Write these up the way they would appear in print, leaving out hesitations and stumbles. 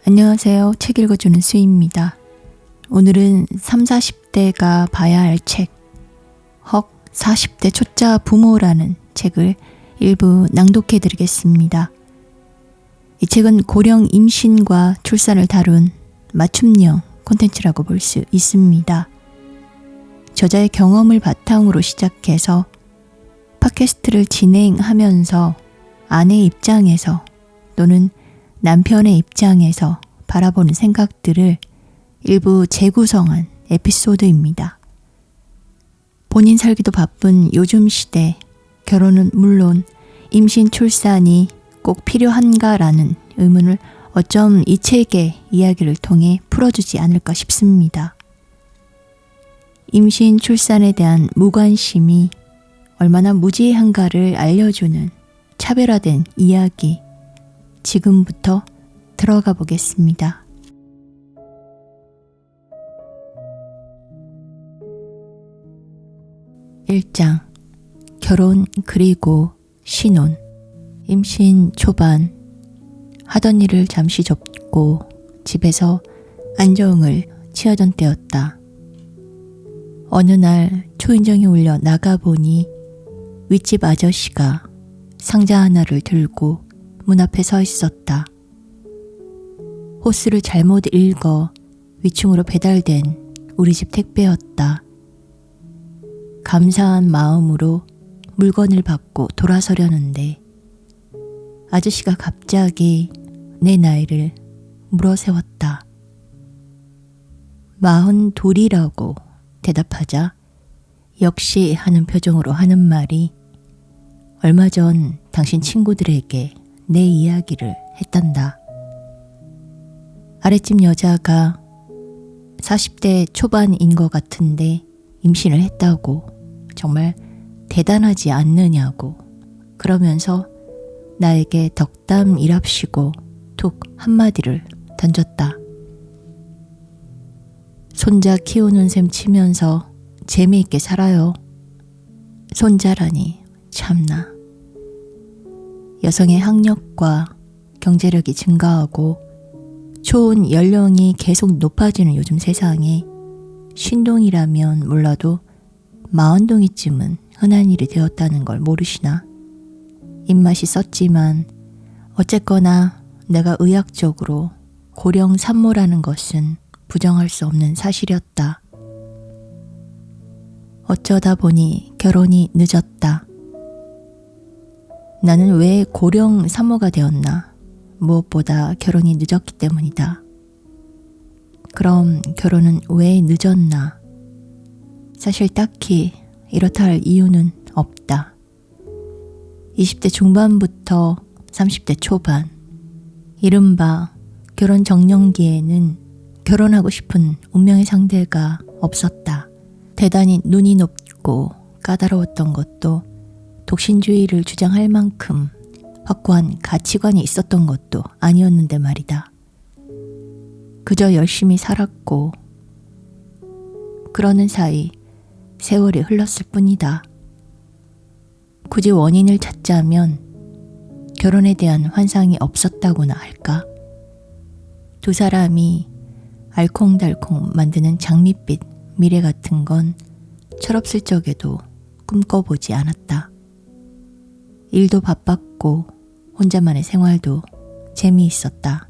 안녕하세요. 책 읽어주는 수희입니다. 오늘은 30, 40대가 봐야 할 책, 헉 40대 초짜 부모라는 책을 일부 낭독해 드리겠습니다. 이 책은 고령 임신과 출산을 다룬 맞춤형 콘텐츠라고 볼 수 있습니다. 저자의 경험을 바탕으로 시작해서 팟캐스트를 진행하면서 아내의 입장에서 또는 남편의 입장에서 바라보는 생각들을 일부 재구성한 에피소드입니다. 본인 살기도 바쁜 요즘 시대, 결혼은 물론 임신 출산이 꼭 필요한가라는 의문을 어쩜 이 책의 이야기를 통해 풀어주지 않을까 싶습니다. 임신 출산에 대한 무관심이 얼마나 무지한가를 알려주는 차별화된 이야기, 지금부터 들어가 보겠습니다. (1장) 결혼 그리고 신혼. 임신 초반, 하던 일을 잠시 접고 집에서 안정을 취하던 때였다. 어느 날 초인종이 울려 나가보니 윗집 아저씨가 상자 하나를 들고 문 앞에 서 있었다. 호스를 잘못 읽어 위층으로 배달된 우리 집 택배였다. 감사한 마음으로 물건을 받고 돌아서려는데 아저씨가 갑자기 내 나이를 물어세웠다. 42이라고 대답하자 역시 하는 표정으로 하는 말이 얼마 전 당신 친구들에게 내 이야기를 했단다. 아랫집 여자가 40대 초반인 것 같은데 임신을 했다고, 정말 대단하지 않느냐고 그러면서 나에게 덕담이랍시고 툭 한마디를 던졌다. 손자 키우는 셈 치면서 재미있게 살아요. 손자라니 참나. 여성의 학력과 경제력이 증가하고 초혼 연령이 계속 높아지는 요즘 세상에 쉰동이라면 몰라도 40동이쯤은 흔한 일이 되었다는 걸 모르시나? 입맛이 썼지만 어쨌거나 내가 의학적으로 고령 산모라는 것은 부정할 수 없는 사실이었다. 어쩌다 보니 결혼이 늦었다. 나는 왜 고령 산모가 되었나? 무엇보다 결혼이 늦었기 때문이다. 그럼 결혼은 왜 늦었나? 사실 딱히 이렇다 할 이유는 없다. 20대 중반부터 30대 초반, 이른바 결혼 정년기에는 결혼하고 싶은 운명의 상대가 없었다. 대단히 눈이 높고 까다로웠던 것도 독신주의를 주장할 만큼 확고한 가치관이 있었던 것도 아니었는데 말이다. 그저 열심히 살았고 그러는 사이 세월이 흘렀을 뿐이다. 굳이 원인을 찾자면 결혼에 대한 환상이 없었다고나 할까? 두 사람이 알콩달콩 만드는 장밋빛 미래 같은 건 철없을 적에도 꿈꿔보지 않았다. 일도 바빴고 혼자만의 생활도 재미있었다.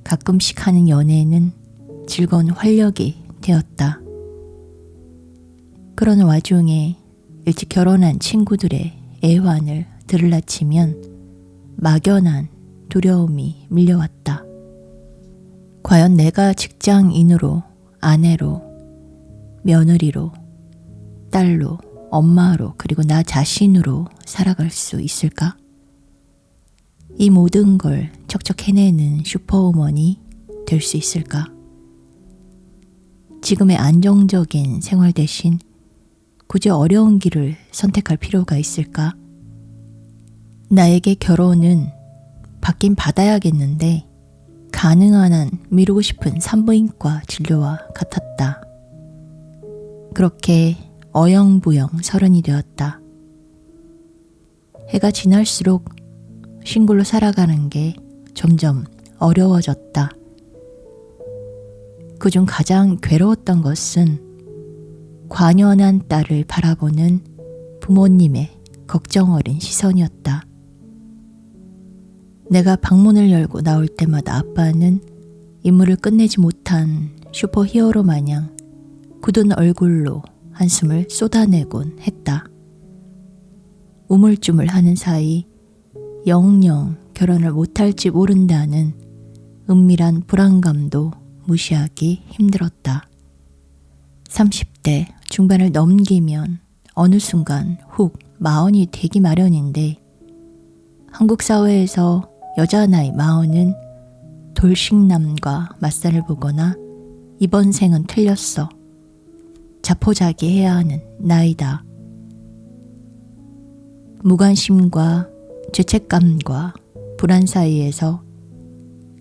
가끔씩 하는 연애는 즐거운 활력이 되었다. 그런 와중에 일찍 결혼한 친구들의 애환을 들을라치면 막연한 두려움이 밀려왔다. 과연 내가 직장인으로, 아내로, 며느리로, 딸로, 엄마로, 그리고 나 자신으로 살아갈 수 있을까? 이 모든 걸 척척 해내는 슈퍼우먼이 될 수 있을까? 지금의 안정적인 생활 대신 굳이 어려운 길을 선택할 필요가 있을까? 나에게 결혼은 받긴 받아야겠는데 가능한 한 미루고 싶은 산부인과 진료와 같았다. 그렇게 어영부영 30이 되었다. 해가 지날수록 싱글로 살아가는 게 점점 어려워졌다. 그중 가장 괴로웠던 것은 관연한 딸을 바라보는 부모님의 걱정 어린 시선이었다. 내가 방문을 열고 나올 때마다 아빠는 임무를 끝내지 못한 슈퍼히어로 마냥 굳은 얼굴로 한숨을 쏟아내곤 했다. 우물쭈물하는 사이 영영 결혼을 못할지 모른다는 은밀한 불안감도 무시하기 힘들었다. 30대 중반을 넘기면 어느 순간 훅 마흔이 되기 마련인데 한국 사회에서 여자 나이 마흔은 돌싱남과 맞살을 보거나 이번 생은 틀렸어. 자포자기해야 하는 나이다. 무관심과 죄책감과 불안 사이에서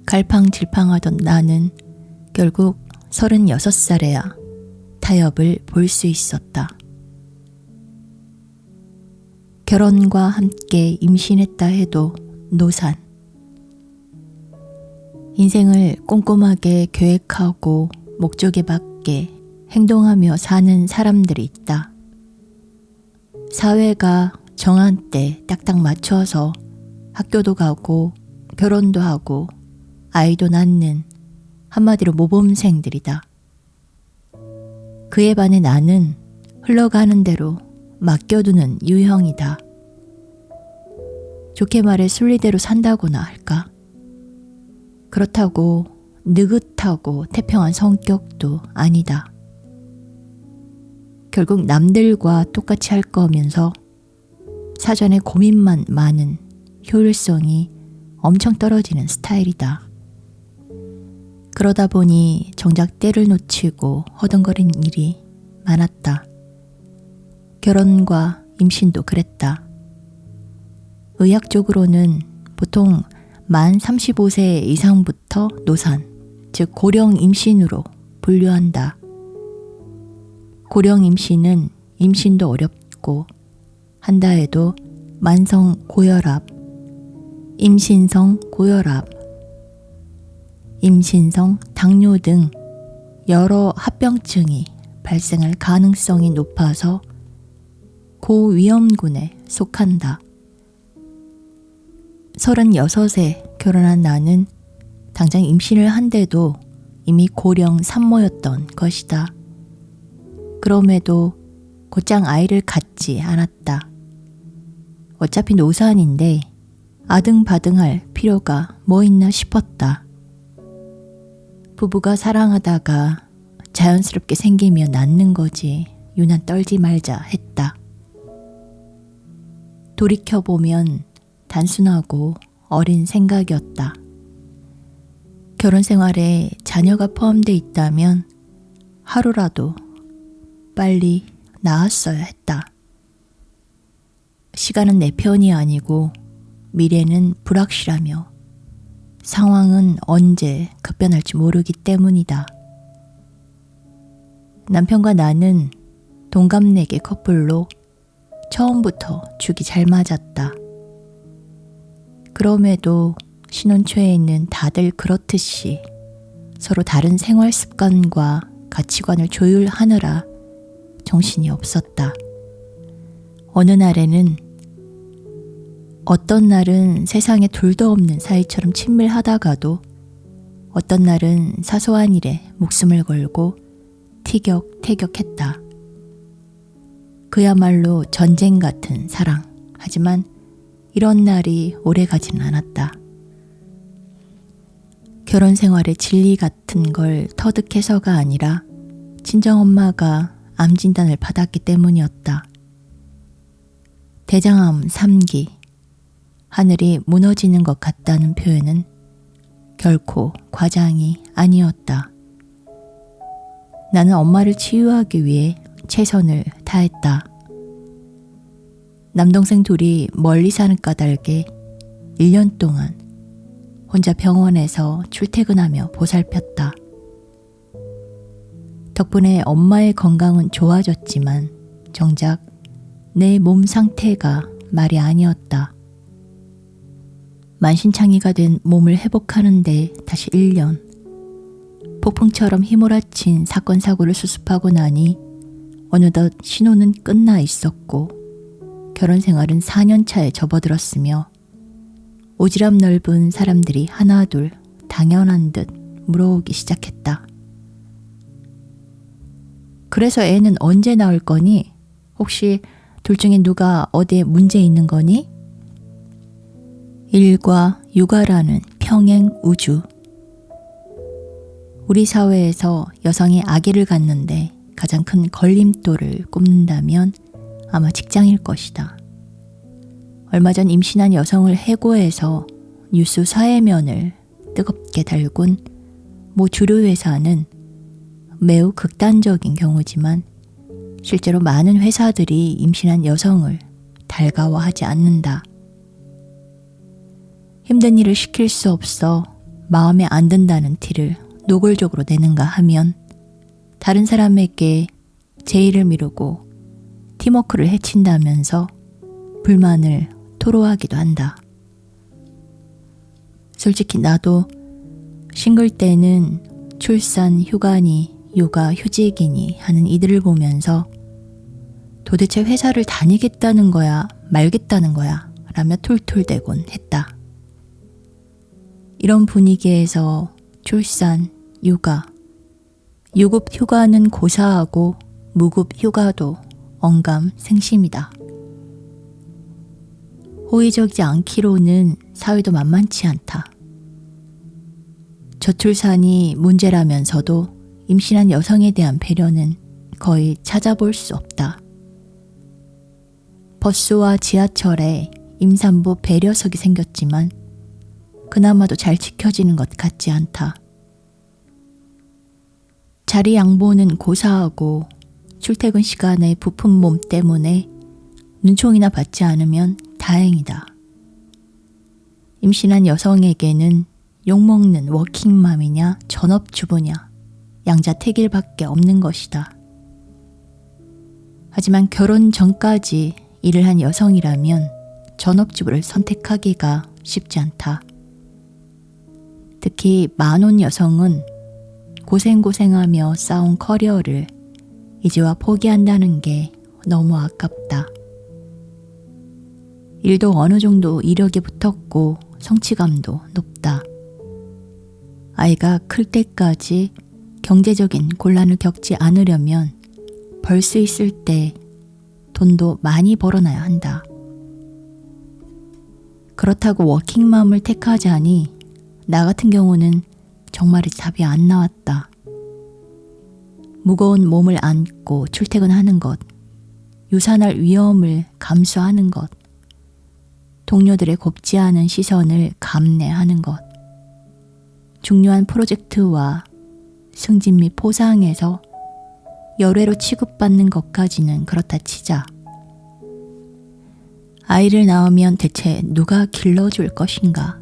갈팡질팡하던 나는 결국 36살에야 타협을 볼 수 있었다. 결혼과 함께 임신했다 해도 노산. 인생을 꼼꼼하게 계획하고 목적에 맞게 행동하며 사는 사람들이 있다. 사회가 정한 때 딱딱 맞춰서 학교도 가고 결혼도 하고 아이도 낳는 한마디로 모범생들이다. 그에 반해 나는 흘러가는 대로 맡겨두는 유형이다. 좋게 말해 순리대로 산다고나 할까? 그렇다고 느긋하고 태평한 성격도 아니다. 결국 남들과 똑같이 할 거면서 사전에 고민만 많은 효율성이 엄청 떨어지는 스타일이다. 그러다 보니 정작 때를 놓치고 허둥거린 일이 많았다. 결혼과 임신도 그랬다. 의학적으로는 보통 만 35세 이상부터 노산, 즉 고령 임신으로 분류한다. 고령 임신은 임신도 어렵고 한다 해도 만성 고혈압, 임신성 고혈압, 임신성 당뇨 등 여러 합병증이 발생할 가능성이 높아서 고위험군에 속한다. 36에 결혼한 나는 당장 임신을 한데도 이미 고령 산모였던 것이다. 그럼에도 곧장 아이를 갖지 않았다. 어차피 노산인데 아등바등할 필요가 뭐 있나 싶었다. 부부가 사랑하다가 자연스럽게 생기면 낳는 거지 유난 떨지 말자 했다. 돌이켜보면 단순하고 어린 생각이었다. 결혼 생활에 자녀가 포함되어 있다면 하루라도 빨리 낳았어야 했다. 시간은 내 편이 아니고 미래는 불확실하며 상황은 언제 급변할지 모르기 때문이다. 남편과 나는 동갑내기 커플로 처음부터 죽이 잘 맞았다. 그럼에도 신혼 초에는 다들 그렇듯이 서로 다른 생활 습관과 가치관을 조율하느라 정신이 없었다. 어느 날에는 어떤 날은 세상에 둘도 없는 사이처럼 친밀하다가도 어떤 날은 사소한 일에 목숨을 걸고 티격태격했다. 그야말로 전쟁 같은 사랑. 하지만 이런 날이 오래 가지는 않았다. 결혼 생활의 진리 같은 걸 터득해서가 아니라 친정엄마가 암 진단을 받았기 때문이었다. 대장암 3기, 하늘이 무너지는 것 같다는 표현은 결코 과장이 아니었다. 나는 엄마를 치유하기 위해 최선을 다했다. 남동생 둘이 멀리 사는 까닭에 1년 동안 혼자 병원에서 출퇴근하며 보살폈다. 덕분에 엄마의 건강은 좋아졌지만 정작 내 몸 상태가 말이 아니었다. 만신창이가 된 몸을 회복하는데 다시 1년. 폭풍처럼 휘몰아친 사건 사고를 수습하고 나니 어느덧 신혼은 끝나 있었고 결혼 생활은 4년 차에 접어들었으며 오지랖 넓은 사람들이 하나둘 당연한 듯 물어오기 시작했다. 그래서 애는 언제 나올 거니? 혹시 둘 중에 누가 어디에 문제 있는 거니? 일과 육아라는 평행 우주. 우리 사회에서 여성이 아기를 갖는데 가장 큰 걸림돌을 꼽는다면 아마 직장일 것이다. 얼마 전 임신한 여성을 해고해서 뉴스 사회면을 뜨겁게 달군 모 주류 회사는 매우 극단적인 경우지만 실제로 많은 회사들이 임신한 여성을 달가워하지 않는다. 힘든 일을 시킬 수 없어 마음에 안 든다는 티를 노골적으로 내는가 하면 다른 사람에게 제의를 미루고 팀워크를 해친다면서 불만을 토로하기도 한다. 솔직히 나도 싱글 때는 출산, 휴가니, 육아, 휴직이니 하는 이들을 보면서 도대체 회사를 다니겠다는 거야, 말겠다는 거야 라며 툴툴대곤 했다. 이런 분위기에서 출산, 육아, 유급 휴가는 고사하고 무급 휴가도 언감생심이다. 호의적이지 않기로는 사회도 만만치 않다. 저출산이 문제라면서도 임신한 여성에 대한 배려는 거의 찾아볼 수 없다. 버스와 지하철에 임산부 배려석이 생겼지만 그나마도 잘 지켜지는 것 같지 않다. 자리 양보는 고사하고 출퇴근 시간에 부푼 몸 때문에 눈총이나 받지 않으면 다행이다. 임신한 여성에게는 욕먹는 워킹맘이냐 전업주부냐 양자택일밖에 없는 것이다. 하지만 결혼 전까지 일을 한 여성이라면 전업주부를 선택하기가 쉽지 않다. 특히 만혼 여성은 고생고생하며 쌓은 커리어를 이제와 포기한다는 게 너무 아깝다. 일도 어느 정도 이력이 붙었고 성취감도 높다. 아이가 클 때까지 경제적인 곤란을 겪지 않으려면 벌 수 있을 때 돈도 많이 벌어놔야 한다. 그렇다고 워킹맘을 택하자니 나 같은 경우는 정말 답이 안 나왔다. 무거운 몸을 안고 출퇴근하는 것, 유산할 위험을 감수하는 것, 동료들의 곱지 않은 시선을 감내하는 것, 중요한 프로젝트와 승진 및 포상에서 열애로 취급받는 것까지는 그렇다 치자. 아이를 낳으면 대체 누가 길러줄 것인가?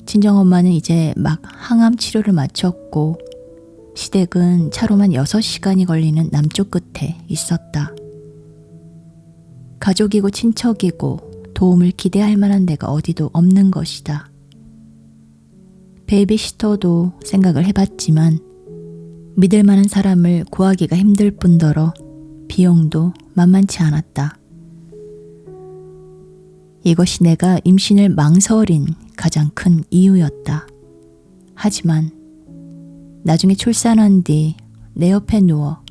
친정엄마는 이제 막 항암 치료를 마쳤고 시댁은 차로만 6시간이 걸리는 남쪽 끝에 있었다. 가족이고 친척이고 도움을 기대할 만한 데가 어디도 없는 것이다. 베이비시터도 생각을 해봤지만 믿을 만한 사람을 구하기가 힘들 뿐더러 비용도 만만치 않았다. 이것이 내가 임신을 망설인 가장 큰 이유였다. 하지만 나중에 출산한 뒤 내 옆에 누워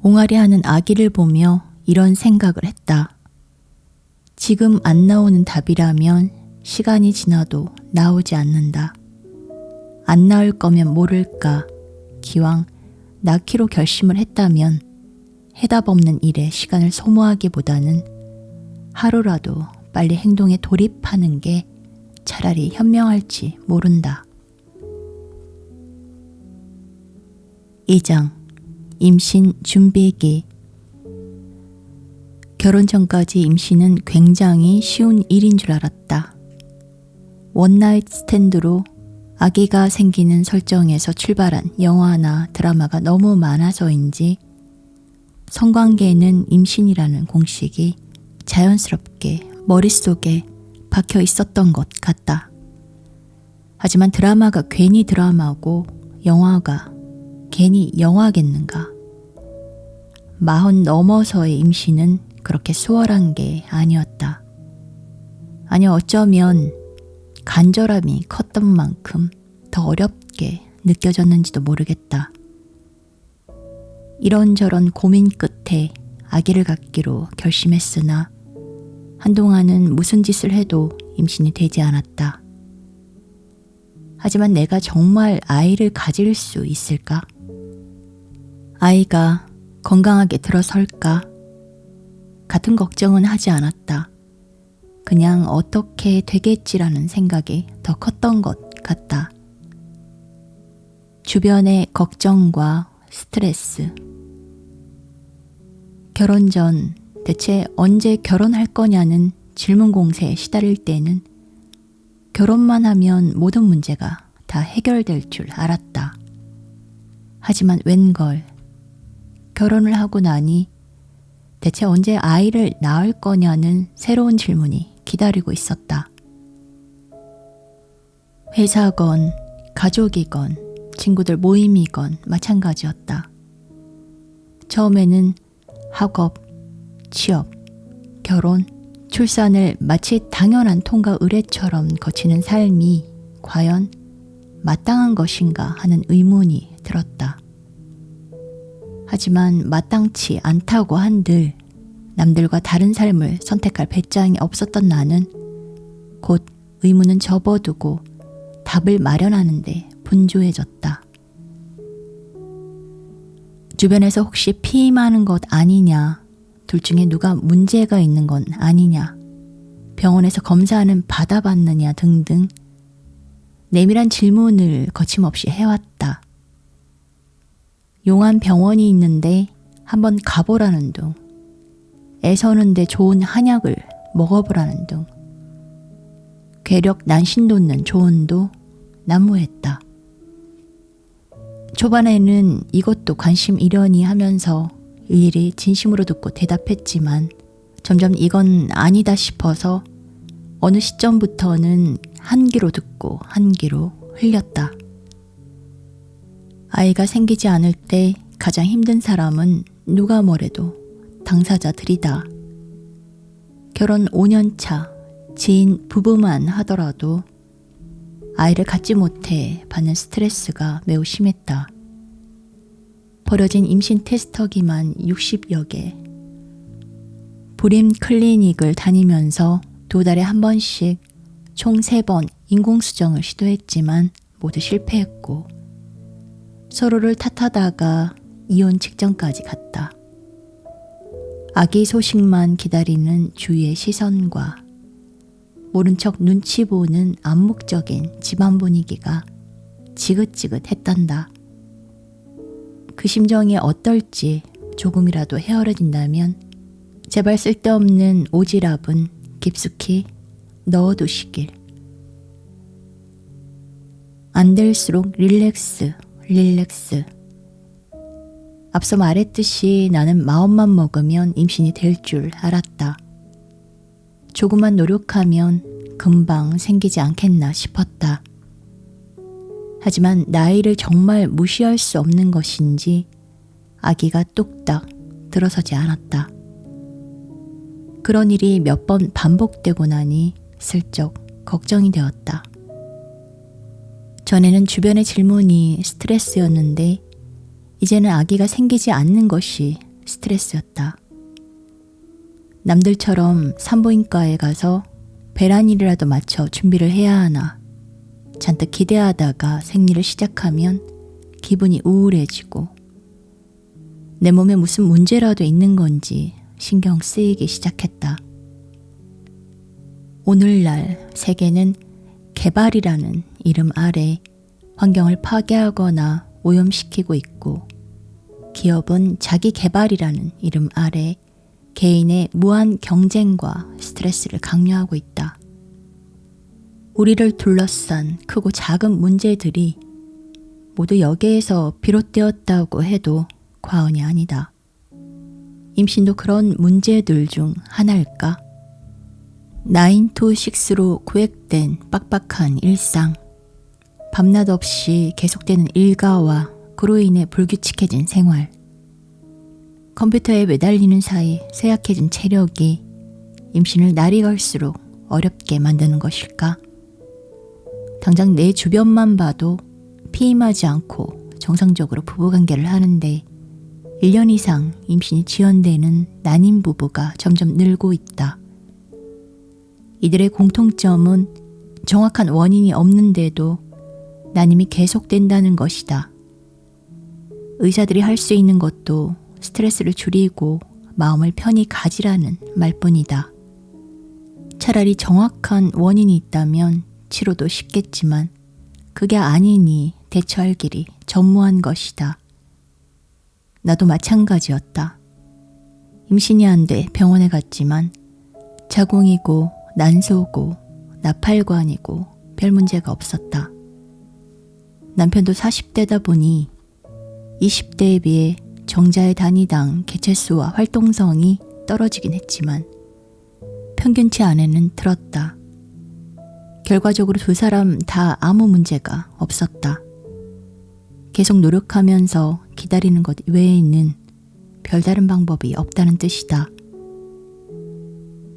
옹알이하는 아기를 보며 이런 생각을 했다. 지금 안 나오는 답이라면 시간이 지나도 나오지 않는다. 안 나을 거면 모를까. 기왕 낳기로 결심을 했다면 해답 없는 일에 시간을 소모하기보다는 하루라도 빨리 행동에 돌입하는 게 차라리 현명할지 모른다. 2장 임신 준비기. 결혼 전까지 임신은 굉장히 쉬운 일인 줄 알았다. 원나잇 스탠드로 아기가 생기는 설정에서 출발한 영화나 드라마가 너무 많아서인지 성관계는 임신이라는 공식이 자연스럽게 머릿속에 박혀 있었던 것 같다. 하지만 드라마가 괜히 드라마고 영화가 괜히 영화겠는가. 40 넘어서의 임신은 그렇게 수월한 게 아니었다. 아니 어쩌면 간절함이 컸던 만큼 더 어렵게 느껴졌는지도 모르겠다. 이런저런 고민 끝에 아기를 갖기로 결심했으나 한동안은 무슨 짓을 해도 임신이 되지 않았다. 하지만 내가 정말 아이를 가질 수 있을까? 아이가 건강하게 들어설까? 같은 걱정은 하지 않았다. 그냥 어떻게 되겠지라는 생각이 더 컸던 것 같다. 주변의 걱정과 스트레스. 결혼 전 대체 언제 결혼할 거냐는 질문 공세에 시달릴 때는 결혼만 하면 모든 문제가 다 해결될 줄 알았다. 하지만 웬걸 결혼을 하고 나니 대체 언제 아이를 낳을 거냐는 새로운 질문이 기다리고 있었다. 회사건 가족이건 친구들 모임이건 마찬가지였다. 처음에는 학업, 취업, 결혼, 출산을 마치 당연한 통과 의례처럼 거치는 삶이 과연 마땅한 것인가 하는 의문이 들었다. 하지만 마땅치 않다고 한들 남들과 다른 삶을 선택할 배짱이 없었던 나는 곧 의문은 접어두고 답을 마련하는데 분주해졌다. 주변에서 혹시 피임하는 것 아니냐, 둘 중에 누가 문제가 있는 건 아니냐, 병원에서 검사는 받아봤느냐 등등 내밀한 질문을 거침없이 해왔다. 용한 병원이 있는데 한번 가보라는 둥, 애서는데 좋은 한약을 먹어보라는 둥, 괴력 난신 돋는 조언도 난무했다. 초반에는 이것도 관심 잃으니 하면서 일일이 진심으로 듣고 대답했지만 점점 이건 아니다 싶어서 어느 시점부터는 한 귀로 듣고 한 귀로 흘렸다. 아이가 생기지 않을 때 가장 힘든 사람은 누가 뭐래도 당사자들이다. 결혼 5년 차 지인 부부만 하더라도 아이를 갖지 못해 받는 스트레스가 매우 심했다. 버려진 임신 테스터기만 60여 개. 불임 클리닉을 다니면서 2달에 한 번씩 총 3번 인공수정을 시도했지만 모두 실패했고 서로를 탓하다가 이혼 직전까지 갔다. 아기 소식만 기다리는 주위의 시선과 모른 척 눈치 보는 암묵적인 집안 분위기가 지긋지긋했단다. 그 심정이 어떨지 조금이라도 헤아려진다면 제발 쓸데없는 오지랖은 깊숙이 넣어두시길. 안 될수록 릴렉스. 앞서 말했듯이 나는 마음만 먹으면 임신이 될 줄 알았다. 조금만 노력하면 금방 생기지 않겠나 싶었다. 하지만 나이를 정말 무시할 수 없는 것인지 아기가 뚝딱 들어서지 않았다. 그런 일이 몇 번 반복되고 나니 슬쩍 걱정이 되었다. 전에는 주변의 질문이 스트레스였는데 이제는 아기가 생기지 않는 것이 스트레스였다. 남들처럼 산부인과에 가서 배란일이라도 맞춰 준비를 해야 하나, 잔뜩 기대하다가 생리를 시작하면 기분이 우울해지고 내 몸에 무슨 문제라도 있는 건지 신경 쓰이기 시작했다. 오늘날 세계는 개발이라는 이름 아래 환경을 파괴하거나 오염시키고 있고 기업은 자기 개발이라는 이름 아래 개인의 무한 경쟁과 스트레스를 강요하고 있다. 우리를 둘러싼 크고 작은 문제들이 모두 여기에서 비롯되었다고 해도 과언이 아니다. 임신도 그런 문제들 중 하나일까? 9to6로 구획된 빡빡한 일상. 밤낮 없이 계속되는 일과와 그로 인해 불규칙해진 생활. 컴퓨터에 매달리는 사이 쇠약해진 체력이 임신을 날이 갈수록 어렵게 만드는 것일까? 당장 내 주변만 봐도 피임하지 않고 정상적으로 부부관계를 하는데 1년 이상 임신이 지연되는 난임 부부가 점점 늘고 있다. 이들의 공통점은 정확한 원인이 없는데도 난임이 계속된다는 것이다. 의사들이 할 수 있는 것도 스트레스를 줄이고 마음을 편히 가지라는 말뿐이다. 차라리 정확한 원인이 있다면 치료도 쉽겠지만 그게 아니니 대처할 길이 전무한 것이다. 나도 마찬가지였다. 임신이 안 돼 병원에 갔지만 자궁이고 난소고 나팔관이고 별 문제가 없었다. 남편도 40대다 보니 20대에 비해 정자의 단위당 개체수와 활동성이 떨어지긴 했지만 평균치 안에는 들었다. 결과적으로 두 사람 다 아무 문제가 없었다. 계속 노력하면서 기다리는 것 외에는 별다른 방법이 없다는 뜻이다.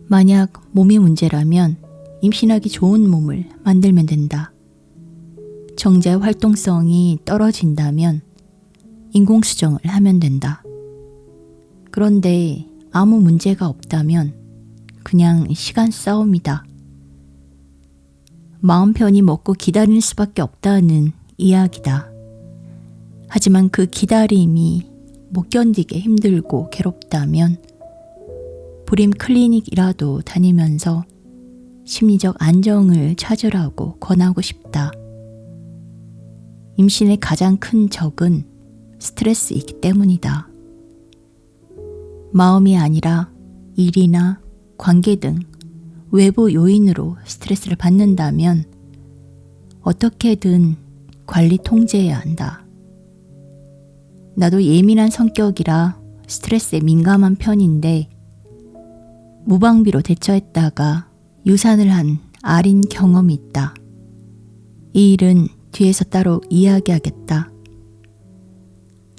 만약 몸이 문제라면 임신하기 좋은 몸을 만들면 된다. 정자의 활동성이 떨어진다면 인공수정을 하면 된다. 그런데 아무 문제가 없다면 그냥 시간 싸움이다. 마음 편히 먹고 기다릴 수밖에 없다는 이야기다. 하지만 그 기다림이 못 견디게 힘들고 괴롭다면 불임 클리닉이라도 다니면서 심리적 안정을 찾으라고 권하고 싶다. 임신의 가장 큰 적은 스트레스이기 때문이다. 마음이 아니라 일이나 관계 등 외부 요인으로 스트레스를 받는다면 어떻게든 관리 통제해야 한다. 나도 예민한 성격이라 스트레스에 민감한 편인데 무방비로 대처했다가 유산을 한 아린 경험이 있다. 이 일은 뒤에서 따로 이야기하겠다.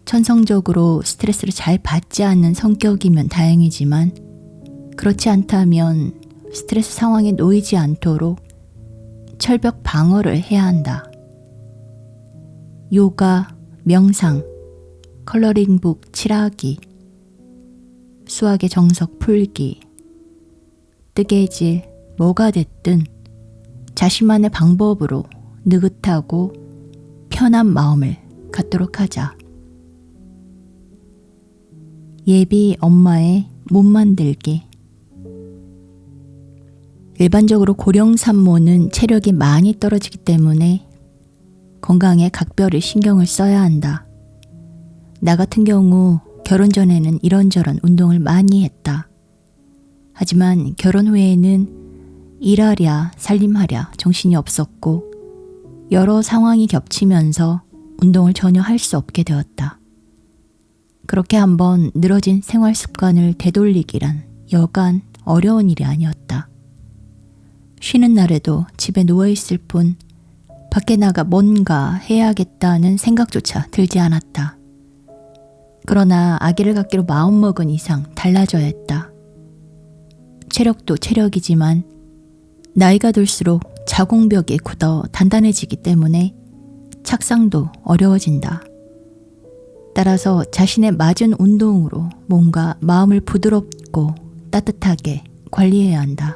천성적으로 스트레스를 잘 받지 않는 성격이면 다행이지만 그렇지 않다면 스트레스 상황에 놓이지 않도록 철벽 방어를 해야 한다. 요가, 명상, 컬러링북 칠하기, 수학의 정석 풀기, 뜨개질, 뭐가 됐든 자신만의 방법으로 느긋하고 편한 마음을 갖도록 하자. 예비 엄마의 몸 만들기. 일반적으로 고령 산모는 체력이 많이 떨어지기 때문에 건강에 각별히 신경을 써야 한다. 나 같은 경우 결혼 전에는 이런저런 운동을 많이 했다. 하지만 결혼 후에는 일하랴 살림하랴 정신이 없었고 여러 상황이 겹치면서 운동을 전혀 할 수 없게 되었다. 그렇게 한번 늘어진 생활 습관을 되돌리기란 여간 어려운 일이 아니었다. 쉬는 날에도 집에 누워있을 뿐 밖에 나가 뭔가 해야겠다는 생각조차 들지 않았다. 그러나 아기를 갖기로 마음먹은 이상 달라져야 했다. 체력도 체력이지만 나이가 들수록 자궁벽이 굳어 단단해지기 때문에 착상도 어려워진다. 따라서 자신에 맞은 운동으로 몸과 마음을 부드럽고 따뜻하게 관리해야 한다.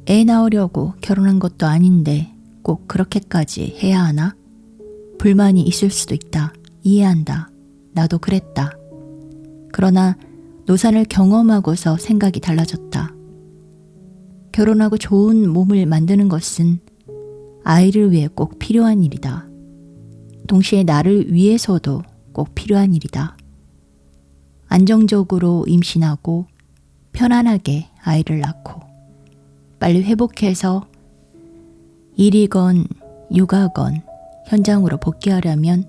애 낳으려고 결혼한 것도 아닌데 꼭 그렇게까지 해야 하나? 불만이 있을 수도 있다. 이해한다. 나도 그랬다. 그러나 노산을 경험하고서 생각이 달라졌다. 결혼하고 좋은 몸을 만드는 것은 아이를 위해 꼭 필요한 일이다. 동시에 나를 위해서도 꼭 필요한 일이다. 안정적으로 임신하고 편안하게 아이를 낳고 빨리 회복해서 일이건 육아건 현장으로 복귀하려면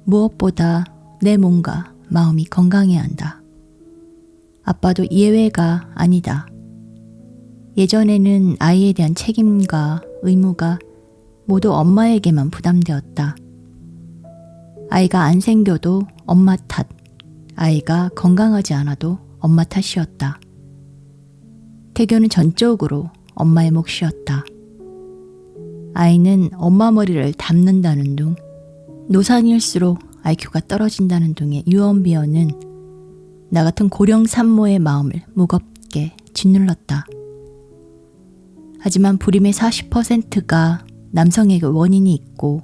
무엇보다 내 몸과 마음이 건강해야 한다. 아빠도 예외가 아니다. 예전에는 아이에 대한 책임과 의무가 모두 엄마에게만 부담되었다. 아이가 안 생겨도 엄마 탓, 아이가 건강하지 않아도 엄마 탓이었다. 태교는 전적으로 엄마의 몫이었다. 아이는 엄마 머리를 담는다는 둥, 노산일수록 IQ가 떨어진다는 둥의 유언비어는 나 같은 고령 산모의 마음을 무겁게 짓눌렀다. 하지만 불임의 40%가 남성에게 원인이 있고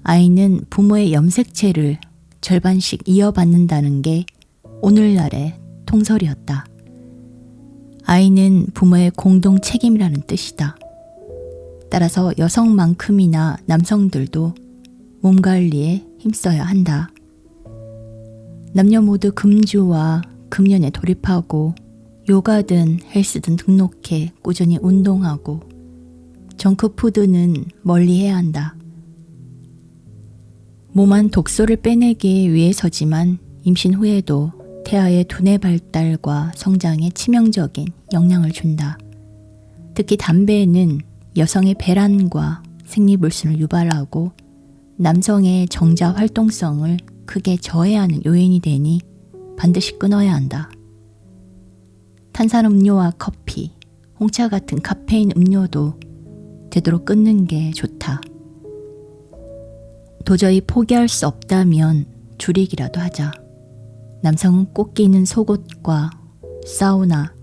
아이는 부모의 염색체를 절반씩 이어받는다는 게 오늘날의 통설이었다. 아이는 부모의 공동 책임이라는 뜻이다. 따라서 여성만큼이나 남성들도 몸 관리에 힘써야 한다. 남녀 모두 금주와 금연에 돌입하고 요가든 헬스든 등록해 꾸준히 운동하고 정크푸드는 멀리해야 한다. 몸안 독소를 빼내기 위해서지만 임신 후에도 태아의 두뇌 발달과 성장에 치명적인 영향을 준다. 특히 담배는 여성의 배란과 생리불순을 유발하고 남성의 정자 활동성을 크게 저해하는 요인이 되니 반드시 끊어야 한다. 탄산음료와 커피, 홍차 같은 카페인 음료도 되도록 끊는 게 좋다. 도저히 포기할 수 없다면 줄이기라도 하자. 남성은 꼭 끼는 속옷과 사우나,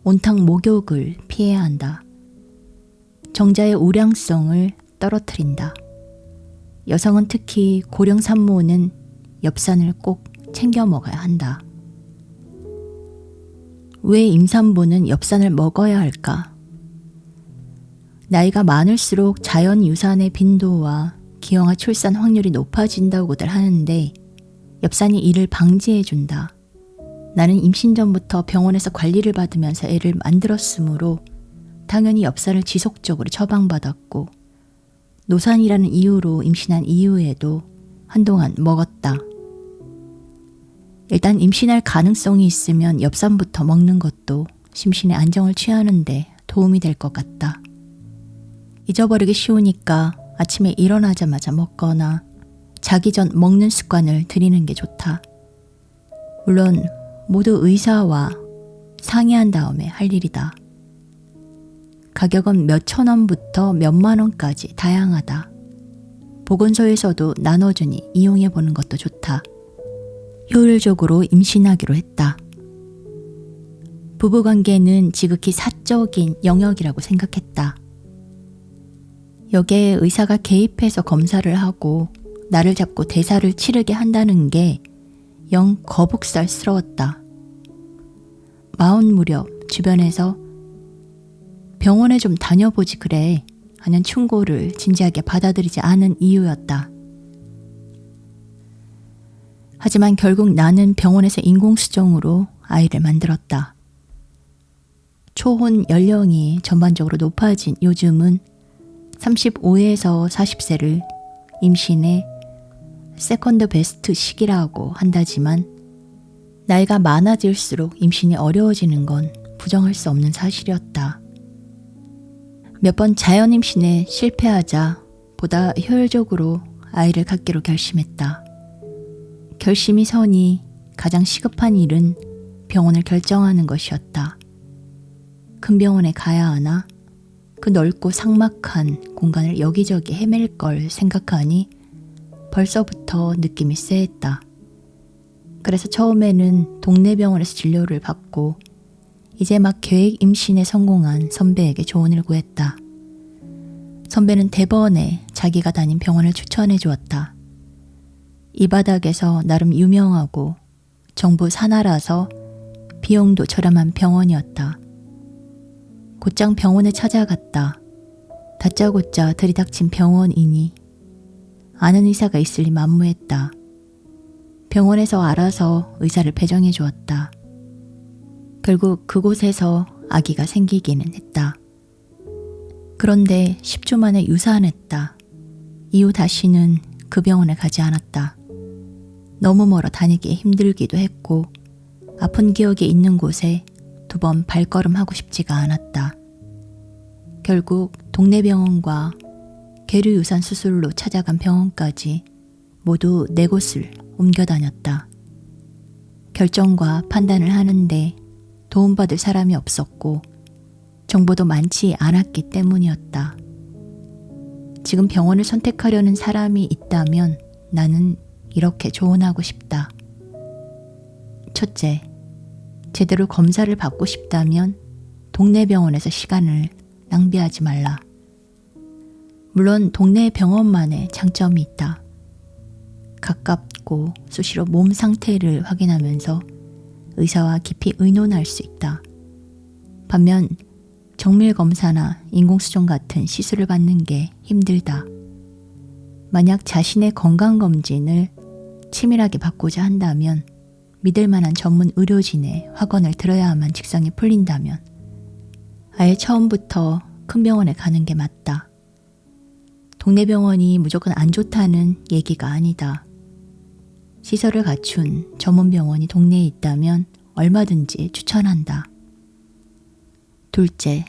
온탕 목욕을 피해야 한다. 정자의 우량성을 떨어뜨린다. 여성은 특히 고령 산모는 엽산을 꼭 챙겨 먹어야 한다. 왜 임산부는 엽산을 먹어야 할까? 나이가 많을수록 자연 유산의 빈도와 기형아 출산 확률이 높아진다고들 하는데 엽산이 이를 방지해준다. 나는 임신 전부터 병원에서 관리를 받으면서 애를 만들었으므로 당연히 엽산을 지속적으로 처방받았고 노산이라는 이유로 임신한 이후에도 한동안 먹었다. 일단 임신할 가능성이 있으면 엽산부터 먹는 것도 심신의 안정을 취하는 데 도움이 될 것 같다. 잊어버리기 쉬우니까 아침에 일어나자마자 먹거나 자기 전 먹는 습관을 들이는 게 좋다. 물론 모두 의사와 상의한 다음에 할 일이다. 가격은 몇천 원부터 몇만 원까지 다양하다. 보건소에서도 나눠주니 이용해보는 것도 좋다. 효율적으로 임신하기로 했다. 부부관계는 지극히 사적인 영역이라고 생각했다. 여기에 의사가 개입해서 검사를 하고 나를 잡고 대사를 치르게 한다는 게 영 거북살스러웠다. 마흔 무렵 주변에서 병원에 좀 다녀보지 그래 하는 충고를 진지하게 받아들이지 않은 이유였다. 하지만 결국 나는 병원에서 인공수정으로 아이를 만들었다. 초혼 연령이 전반적으로 높아진 요즘은 35에서 40세를 임신의 세컨드 베스트 시기라고 한다지만 나이가 많아질수록 임신이 어려워지는 건 부정할 수 없는 사실이었다. 몇 번 자연 임신에 실패하자 보다 효율적으로 아이를 갖기로 결심했다. 결심이 서니 가장 시급한 일은 병원을 결정하는 것이었다. 큰 병원에 가야 하나? 그 넓고 삭막한 공간을 여기저기 헤맬 걸 생각하니 벌써부터 느낌이 쎄했다. 그래서 처음에는 동네 병원에서 진료를 받고 이제 막 계획 임신에 성공한 선배에게 조언을 구했다. 선배는 대번에 자기가 다닌 병원을 추천해 주었다. 이 바닥에서 나름 유명하고 정부 산하라서 비용도 저렴한 병원이었다. 곧장 병원에 찾아갔다. 다짜고짜 들이닥친 병원이니 아는 의사가 있을 리 만무했다. 병원에서 알아서 의사를 배정해 주었다. 결국 그곳에서 아기가 생기기는 했다. 그런데 10주 만에 유산했다. 이후 다시는 그 병원에 가지 않았다. 너무 멀어 다니기 힘들기도 했고 아픈 기억이 있는 곳에 두 번 발걸음하고 싶지가 않았다. 결국 동네 병원과 계류유산 수술로 찾아간 병원까지 모두 4곳을 옮겨 다녔다. 결정과 판단을 하는데 도움받을 사람이 없었고 정보도 많지 않았기 때문이었다. 지금 병원을 선택하려는 사람이 있다면 나는 이렇게 조언하고 싶다. 첫째, 제대로 검사를 받고 싶다면 동네 병원에서 시간을 낭비하지 말라. 물론 동네 병원만의 장점이 있다. 가깝고 수시로 몸 상태를 확인하면서 의사와 깊이 의논할 수 있다. 반면 정밀 검사나 인공수정 같은 시술을 받는 게 힘들다. 만약 자신의 건강검진을 치밀하게 받고자 한다면 믿을 만한 전문 의료진의 확언을 들어야만 직성이 풀린다면 아예 처음부터 큰 병원에 가는 게 맞다. 동네 병원이 무조건 안 좋다는 얘기가 아니다. 시설을 갖춘 전문 병원이 동네에 있다면 얼마든지 추천한다. 둘째,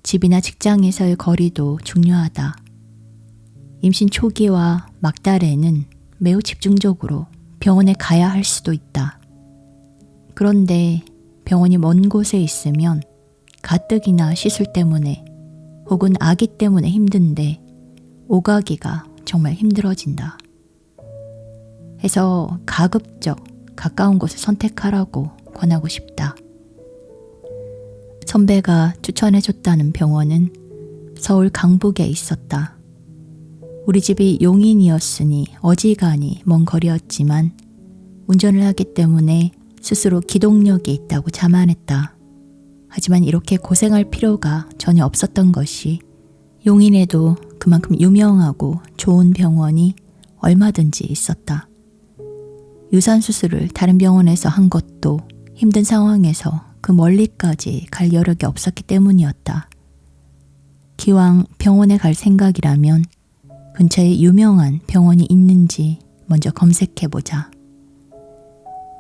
집이나 직장에서의 거리도 중요하다. 임신 초기와 막달에는 매우 집중적으로 병원에 가야 할 수도 있다. 그런데 병원이 먼 곳에 있으면 가뜩이나 시술 때문에 혹은 아기 때문에 힘든데 오가기가 정말 힘들어진다. 해서 가급적 가까운 곳을 선택하라고 권하고 싶다. 선배가 추천해줬다는 병원은 서울 강북에 있었다. 우리 집이 용인이었으니 어지간히 먼 거리였지만 운전을 하기 때문에 스스로 기동력이 있다고 자만했다. 하지만 이렇게 고생할 필요가 전혀 없었던 것이 용인에도 그만큼 유명하고 좋은 병원이 얼마든지 있었다. 유산수술을 다른 병원에서 한 것도 힘든 상황에서 그 멀리까지 갈 여력이 없었기 때문이었다. 기왕 병원에 갈 생각이라면 근처에 유명한 병원이 있는지 먼저 검색해보자.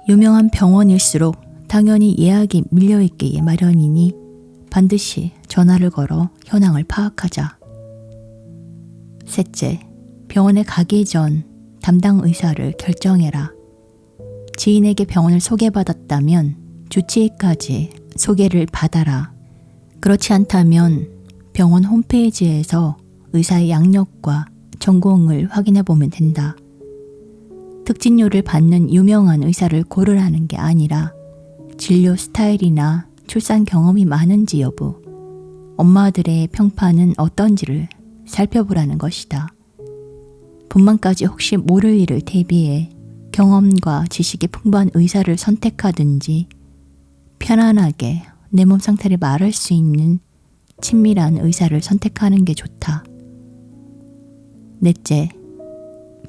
유명한 병원일수록 당연히 예약이 밀려있기에 마련이니 반드시 전화를 걸어 현황을 파악하자. 셋째, 병원에 가기 전 담당 의사를 결정해라. 지인에게 병원을 소개받았다면 주치의까지 소개를 받아라. 그렇지 않다면 병원 홈페이지에서 의사의 양력과 전공을 확인해 보면 된다. 특진료를 받는 유명한 의사를 고르라는 게 아니라 진료 스타일이나 출산 경험이 많은지 여부, 엄마들의 평판은 어떤지를 살펴보라는 것이다. 분만까지 혹시 모를 일을 대비해 경험과 지식이 풍부한 의사를 선택하든지 편안하게 내 몸 상태를 말할 수 있는 친밀한 의사를 선택하는 게 좋다. 넷째,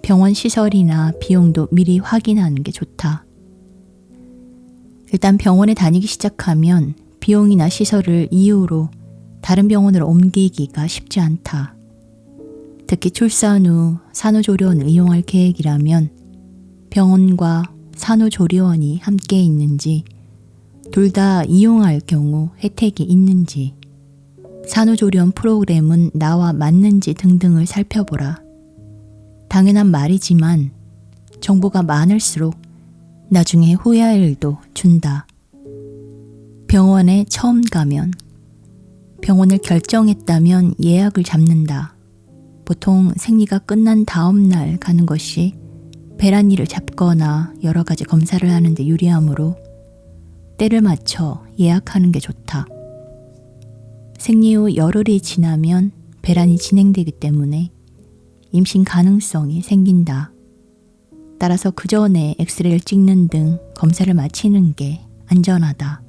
병원 시설이나 비용도 미리 확인하는 게 좋다. 일단 병원에 다니기 시작하면 비용이나 시설을 이유로 다른 병원으로 옮기기가 쉽지 않다. 특히 출산 후 산후조리원을 이용할 계획이라면 병원과 산후조리원이 함께 있는지, 둘 다 이용할 경우 혜택이 있는지, 산후조리원 프로그램은 나와 맞는지 등등을 살펴보라. 당연한 말이지만 정보가 많을수록 나중에 후회할 일도 준다. 병원에 처음 가면 병원을 결정했다면 예약을 잡는다. 보통 생리가 끝난 다음 날 가는 것이 배란일을 잡거나 여러 가지 검사를 하는데 유리하므로 때를 맞춰 예약하는 게 좋다. 생리 후 열흘이 지나면 배란이 진행되기 때문에 임신 가능성이 생긴다. 따라서 그 전에 엑스레이를 찍는 등 검사를 마치는 게 안전하다.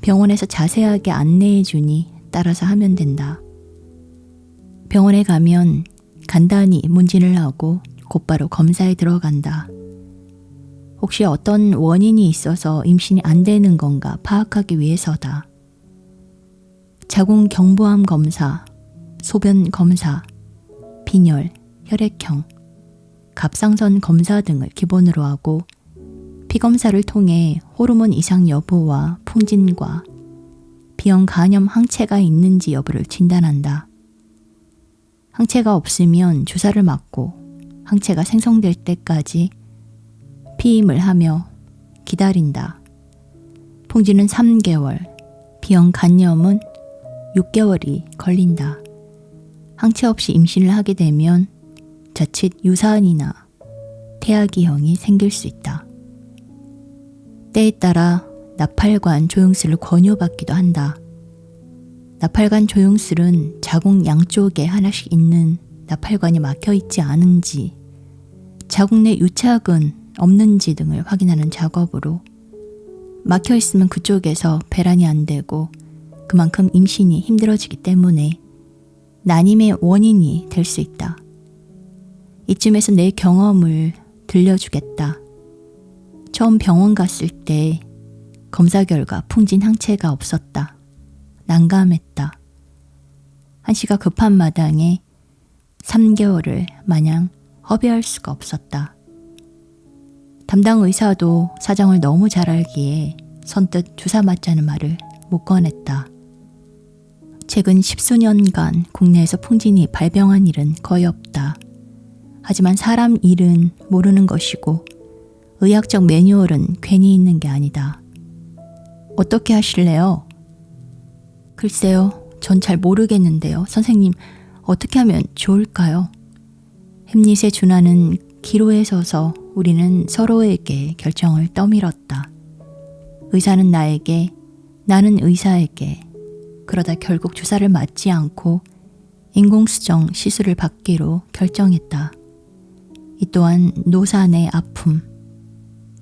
병원에서 자세하게 안내해 주니 따라서 하면 된다. 병원에 가면 간단히 문진을 하고 곧바로 검사에 들어간다. 혹시 어떤 원인이 있어서 임신이 안 되는 건가 파악하기 위해서다. 자궁 경부암 검사, 소변 검사, 빈혈, 혈액형, 갑상선 검사 등을 기본으로 하고 피검사를 통해 호르몬 이상 여부와 풍진과 B형 간염 항체가 있는지 여부를 진단한다. 항체가 없으면 주사를 맞고 항체가 생성될 때까지 피임을 하며 기다린다. 풍진은 3개월, B형 간염은 6개월이 걸린다. 항체 없이 임신을 하게 되면 자칫 유산이나 태아기형이 생길 수 있다. 때에 따라 나팔관 조영술을 권유받기도 한다. 나팔관 조영술은 자궁 양쪽에 하나씩 있는 나팔관이 막혀 있지 않은지, 자궁 내 유착은 없는지 등을 확인하는 작업으로 막혀 있으면 그쪽에서 배란이 안 되고 그만큼 임신이 힘들어지기 때문에 난임의 원인이 될 수 있다. 이쯤에서 내 경험을 들려주겠다. 처음 병원 갔을 때 검사 결과 풍진 항체가 없었다. 난감했다. 한시가 급한 마당에 3개월을 마냥 허비할 수가 없었다. 담당 의사도 사정을 너무 잘 알기에 선뜻 주사 맞자는 말을 못 꺼냈다. 최근 10수년간 국내에서 풍진이 발병한 일은 거의 없다. 하지만 사람 일은 모르는 것이고 의학적 매뉴얼은 괜히 있는 게 아니다. 어떻게 하실래요? 글쎄요, 전 잘 모르겠는데요. 선생님, 어떻게 하면 좋을까요? 햄릿의 준하는 기로에 서서 우리는 서로에게 결정을 떠밀었다. 의사는 나에게, 나는 의사에게. 그러다 결국 주사를 맞지 않고 인공수정 시술을 받기로 결정했다. 이 또한 노산의 아픔,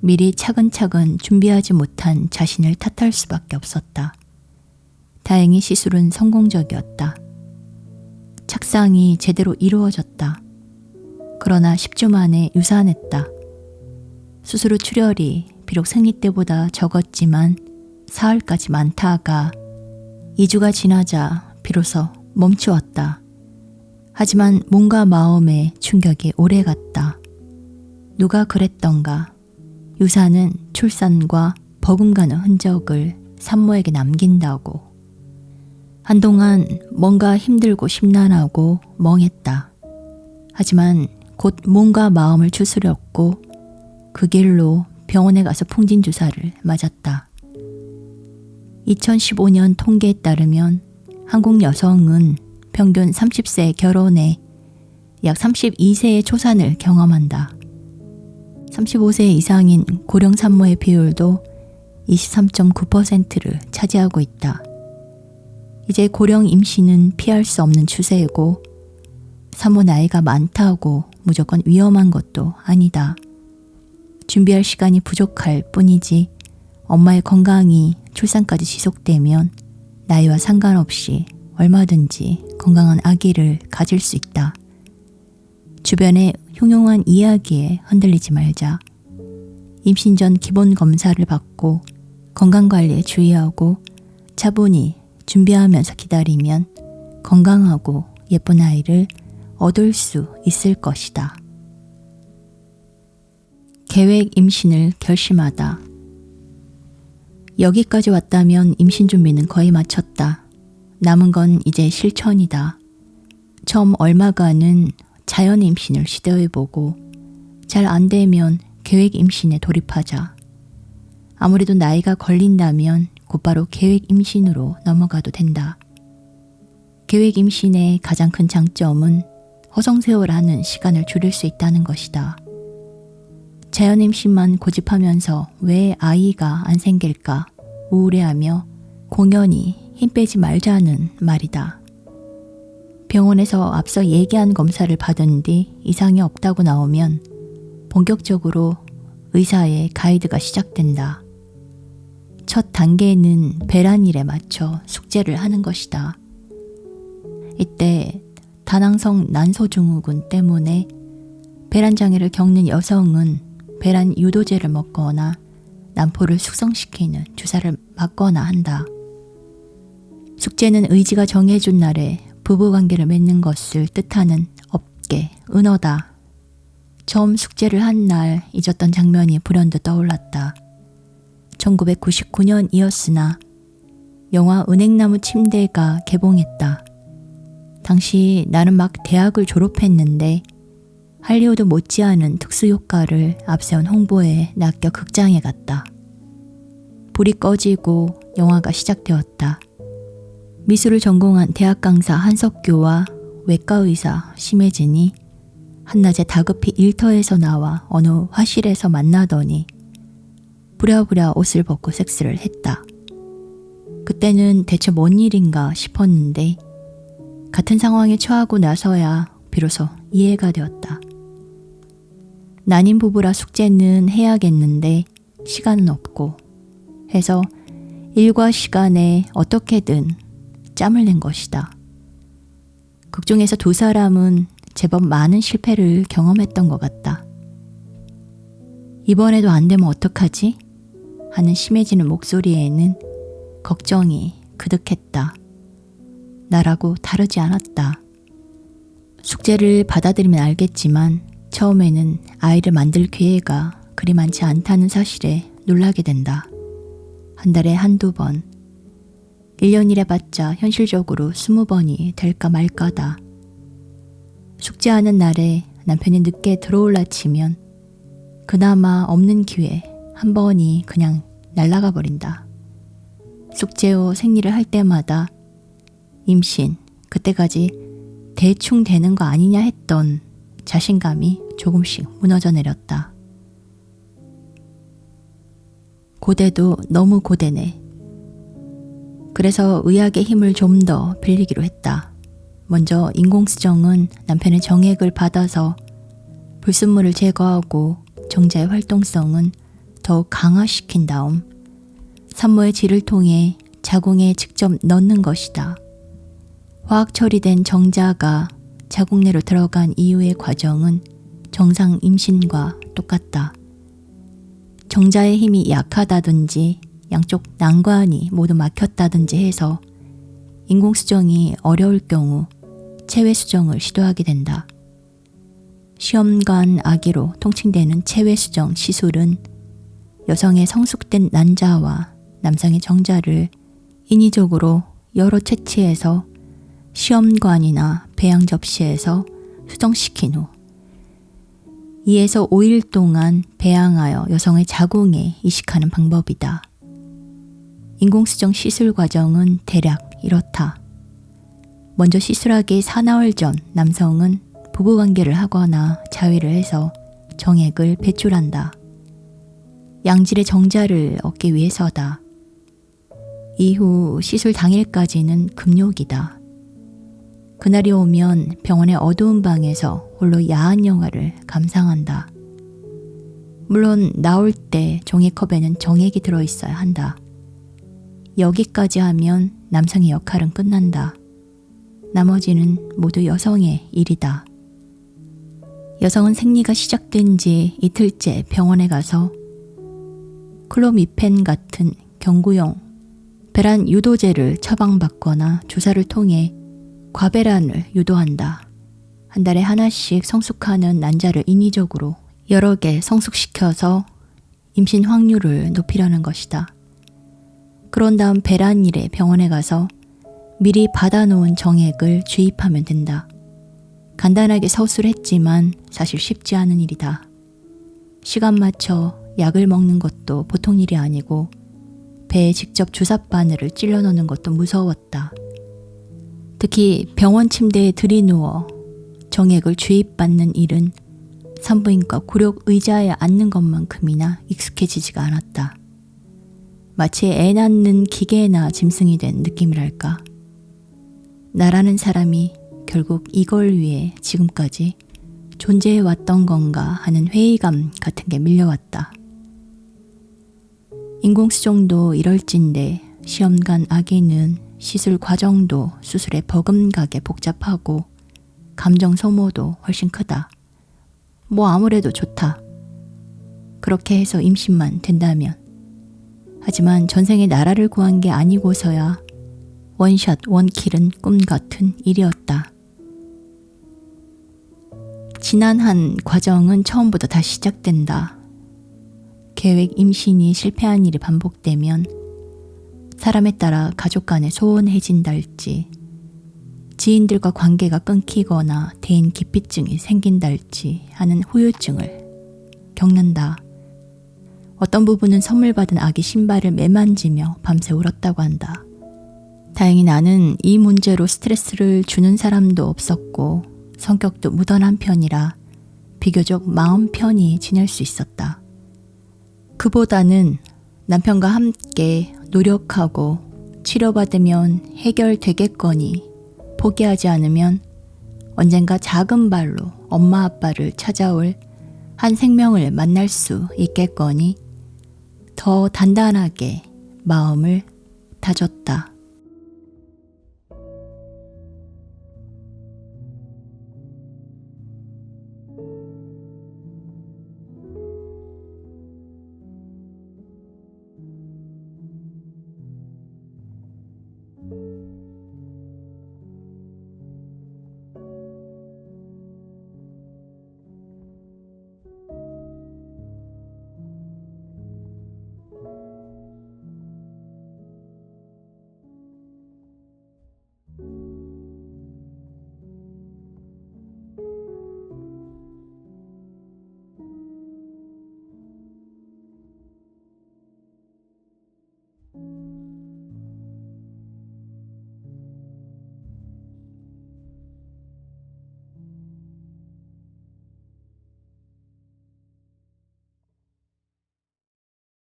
미리 차근차근 준비하지 못한 자신을 탓할 수밖에 없었다. 다행히 시술은 성공적이었다. 착상이 제대로 이루어졌다. 그러나 10주 만에 유산했다. 수술 후 출혈이 비록 생리 때보다 적었지만 사흘까지 많다가 2주가 지나자 비로소 멈추었다. 하지만 몸과 마음의 충격이 오래갔다. 누가 그랬던가. 유산은 출산과 버금가는 흔적을 산모에게 남긴다고. 한동안 뭔가 힘들고 심란하고 멍했다. 하지만 곧 몸과 마음을 추스렸고 그 길로 병원에 가서 풍진 주사를 맞았다. 2015년 통계에 따르면 한국 여성은 평균 30세 결혼에 약 32세의 초산을 경험한다. 35세 이상인 고령 산모의 비율도 23.9%를 차지하고 있다. 이제 고령 임신은 피할 수 없는 추세이고 산모 나이가 많다고 무조건 위험한 것도 아니다. 준비할 시간이 부족할 뿐이지 엄마의 건강이 출산까지 지속되면 나이와 상관없이 얼마든지 건강한 아기를 가질 수 있다. 주변의 흉흉한 이야기에 흔들리지 말자. 임신 전 기본 검사를 받고 건강관리에 주의하고 차분히 준비하면서 기다리면 건강하고 예쁜 아이를 얻을 수 있을 것이다. 계획 임신을 결심하다. 여기까지 왔다면 임신 준비는 거의 마쳤다. 남은 건 이제 실천이다. 처음 얼마간은 자연 임신을 시도해보고 잘 안 되면 계획 임신에 돌입하자. 아무래도 나이가 걸린다면 곧바로 계획 임신으로 넘어가도 된다. 계획 임신의 가장 큰 장점은 허송세월하는 시간을 줄일 수 있다는 것이다. 자연 임신만 고집하면서 왜 아이가 안 생길까 우울해하며 공연히 힘 빼지 말자는 말이다. 병원에서 앞서 얘기한 검사를 받은 뒤 이상이 없다고 나오면 본격적으로 의사의 가이드가 시작된다. 첫 단계는 배란일에 맞춰 숙제를 하는 것이다. 이때 다낭성 난소증후군 때문에 배란장애를 겪는 여성은 배란 유도제를 먹거나 난포를 숙성시키는 주사를 맞거나 한다. 숙제는 의지가 정해준 날에 부부관계를 맺는 것을 뜻하는 업계, 은어다. 처음 숙제를 한 날 잊었던 장면이 불현듯 떠올랐다. 1999년이었으나 영화 은행나무 침대가 개봉했다. 당시 나는 막 대학을 졸업했는데 할리우드 못지않은 특수효과를 앞세운 홍보에 낚여 극장에 갔다. 불이 꺼지고 영화가 시작되었다. 미술을 전공한 대학 강사 한석규와 외과의사 심혜진이 한낮에 다급히 일터에서 나와 어느 화실에서 만나더니 부랴부랴 옷을 벗고 섹스를 했다. 그때는 대체 뭔 일인가 싶었는데 같은 상황에 처하고 나서야 비로소 이해가 되었다. 난임 부부라 숙제는 해야겠는데 시간은 없고 해서 일과 시간에 어떻게든 짬을 낸 것이다. 극중에서 두 사람은 제법 많은 실패를 경험했던 것 같다. 이번에도 안 되면 어떡하지? 하는 심해지는 목소리에는 걱정이 그득했다. 나라고 다르지 않았다. 숙제를 받아들이면 알겠지만 처음에는 아이를 만들 기회가 그리 많지 않다는 사실에 놀라게 된다. 한 달에 한두 번, 1년이라 봤자 현실적으로 20번이 될까 말까다. 숙제하는 날에 남편이 늦게 들어올라 치면 그나마 없는 기회 한 번이 그냥 날아가 버린다. 숙제 후 생리를 할 때마다 임신, 그때까지 대충 되는 거 아니냐 했던 자신감이 조금씩 무너져 내렸다. 고대도 너무 고대네. 그래서 의학의 힘을 좀 더 빌리기로 했다. 먼저 인공수정은 남편의 정액을 받아서 불순물을 제거하고 정자의 활동성은 더욱 강화시킨 다음 산모의 질을 통해 자궁에 직접 넣는 것이다. 화학 처리된 정자가 자궁 내로 들어간 이후의 과정은 정상 임신과 똑같다. 정자의 힘이 약하다든지 양쪽 난관이 모두 막혔다든지 해서 인공수정이 어려울 경우 체외수정을 시도하게 된다. 시험관 아기로 통칭되는 체외수정 시술은 여성의 성숙된 난자와 남성의 정자를 인위적으로 여러 채취해서 시험관이나 배양 접시에서 수정시킨 후 2에서 5일 동안 배양하여 여성의 자궁에 이식하는 방법이다. 인공수정 시술 과정은 대략 이렇다. 먼저 시술하기 4나흘 전 남성은 부부관계를 하거나 자위를 해서 정액을 배출한다. 양질의 정자를 얻기 위해서다. 이후 시술 당일까지는 금욕이다. 그날이 오면 병원의 어두운 방에서 홀로 야한 영화를 감상한다. 물론 나올 때 종이컵에는 정액이 들어있어야 한다. 여기까지 하면 남성의 역할은 끝난다. 나머지는 모두 여성의 일이다. 여성은 생리가 시작된 지 이틀째 병원에 가서 클로미펜 같은 경구용 배란 유도제를 처방받거나 주사를 통해 과배란을 유도한다. 한 달에 하나씩 성숙하는 난자를 인위적으로 여러 개 성숙시켜서 임신 확률을 높이려는 것이다. 그런 다음 배란일에 병원에 가서 미리 받아놓은 정액을 주입하면 된다. 간단하게 서술했지만 사실 쉽지 않은 일이다. 시간 맞춰 약을 먹는 것도 보통 일이 아니고 배에 직접 주사바늘을 찔러 넣는 것도 무서웠다. 특히 병원 침대에 들이누워 정액을 주입받는 일은 산부인과 구력 의자에 앉는 것만큼이나 익숙해지지가 않았다. 마치 애 낳는 기계나 짐승이 된 느낌이랄까. 나라는 사람이 결국 이걸 위해 지금까지 존재해왔던 건가 하는 회의감 같은 게 밀려왔다. 인공수정도 이럴진데 시험관 아기는 시술 과정도 수술에 버금가게 복잡하고 감정 소모도 훨씬 크다. 뭐 아무래도 좋다. 그렇게 해서 임신만 된다면. 하지만 전생에 나라를 구한 게 아니고서야 원샷 원킬은 꿈 같은 일이었다. 지난한 과정은 처음부터 다시 시작된다. 계획 임신이 실패한 일이 반복되면 사람에 따라 가족 간에 소원해진달지, 지인들과 관계가 끊기거나 대인 기피증이 생긴달지 하는 후유증을 겪는다. 어떤 부부는 선물 받은 아기 신발을 매만지며 밤새 울었다고 한다. 다행히 나는 이 문제로 스트레스를 주는 사람도 없었고 성격도 무던한 편이라 비교적 마음 편히 지낼 수 있었다. 그보다는 남편과 함께 노력하고 치료받으면 해결되겠거니 포기하지 않으면 언젠가 작은 발로 엄마 아빠를 찾아올 한 생명을 만날 수 있겠거니 더 단단하게 마음을 다졌다.